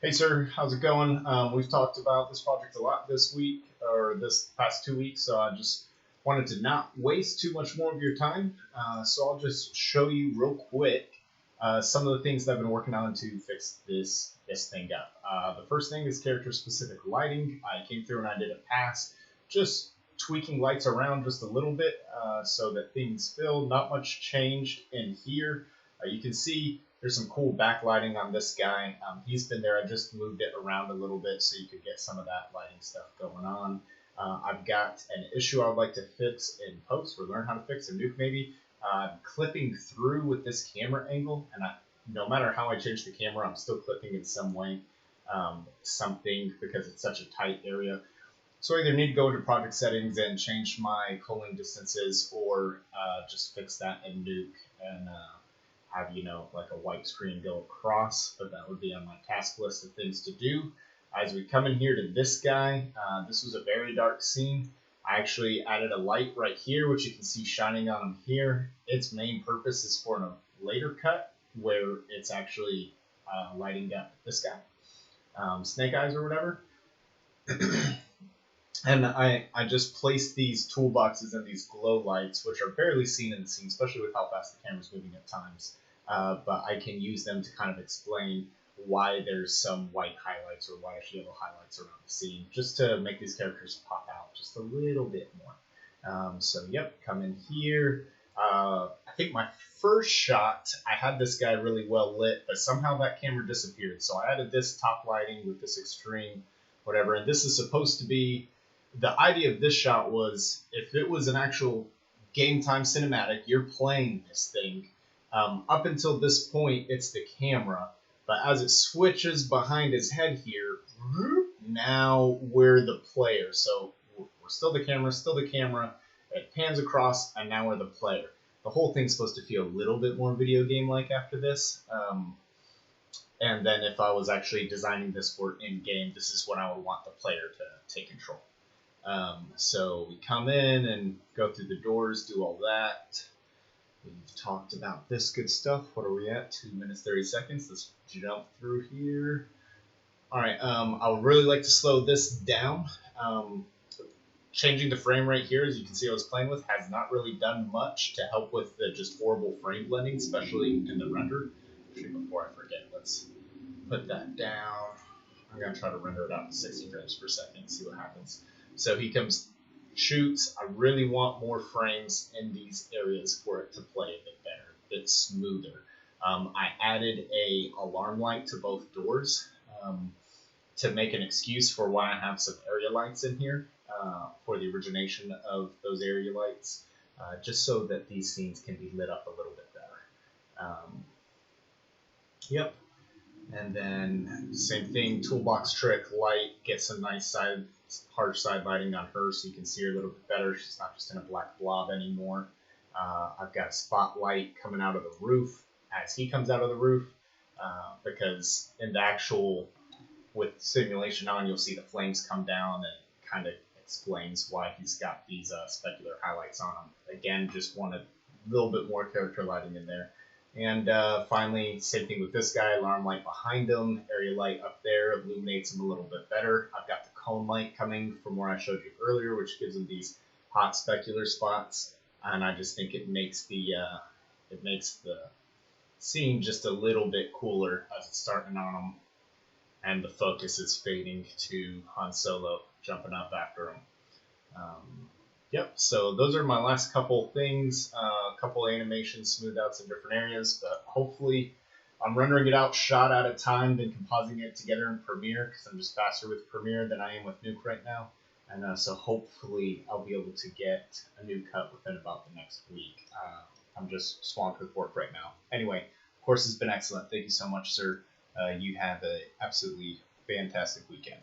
Hey sir, how's it going? We've talked about this project a lot this week, or this past 2 weeks, so I just wanted to not waste too much more of your time. So I'll just show you real quick some of the things that I've been working on to fix this thing up. The first thing is character specific lighting. I came through and I did a pass, just tweaking lights around just a little bit so that things fill. Not much changed in here. You can see there's some cool backlighting on this guy. He's been there. I just moved it around a little bit so you could get some of that lighting stuff going on. I've got an issue I'd like to fix in post, or learn how to fix a nuke maybe. Clipping through with this camera angle, and no matter how I change the camera, I'm still clipping in some way, something, because it's such a tight area. So I either need to go into project settings and change my culling distances, or just fix that in nuke and have, like a white screen go across, but that would be on my task list of things to do. As we come in here to this guy, this was a very dark scene. I actually added a light right here, which you can see shining on him here. Its main purpose is for a later cut, where it's actually lighting up this guy, Snake Eyes or whatever. And I just placed these toolboxes and these glow lights, which are barely seen in the scene, especially with how fast the camera's moving at times. But I can use them to kind of explain why there's some white highlights or whitish yellow highlights around the scene, just to make these characters pop out just a little bit more. So yep, come in here. I think my first shot, I had this guy really well lit, but somehow that camera disappeared. So I added this top lighting with this extreme whatever, and this is supposed to be, the idea of this shot was, if it was an actual game time cinematic, you're playing this thing. Up until this point, it's the camera, but as it switches behind his head here, now we're the player. So we're still the camera, it pans across, and now we're the player. The whole thing's supposed to feel a little bit more video game-like after this. And then if I was actually designing this for in-game, this is when I would want the player to take control. So we come in and go through the doors, do all that. We've talked about this good stuff. What are we at? 2 minutes, 30 seconds. Let's jump through here. All right, I would really like to slow this down. Changing the frame rate here, as you can see I was playing with, has not really done much to help with the just horrible frame blending, especially in the render. Actually, before I forget, let's put that down. I'm going to try to render it out to 60 frames per second, see what happens. So he comes, shoots. I really want more frames in these areas for it to play a bit better, a bit smoother. I added a alarm light to both doors to make an excuse for why I have some area lights in here for the origination of those area lights, just so that these scenes can be lit up a little bit better. Yep. And then same thing, toolbox trick, light, get some nice harsh side lighting on her so you can see her a little bit better. She's not just in a black blob anymore. I've got a spotlight coming out of the roof as he comes out of the roof, because in the actual, with simulation on, you'll see the flames come down, and it kind of explains why he's got these specular highlights on him. Again, just want a little bit more character lighting in there. And finally, same thing with this guy, alarm light behind him, area light up there, illuminates him a little bit better. I've got the cone light coming from where I showed you earlier, which gives him these hot specular spots, and I just think it makes the scene just a little bit cooler as it's starting on him, and the focus is fading to Han Solo jumping up after him. Yep, so those are my last couple things, a couple animations, smooth outs in different areas, but hopefully I'm rendering it out shot at a time than compositing it together in Premiere, because I'm just faster with Premiere than I am with Nuke right now, and so hopefully I'll be able to get a new cut within about the next week. I'm just swamped with work right now. Anyway, of course, it's been excellent. Thank you so much, sir. You have an absolutely fantastic weekend.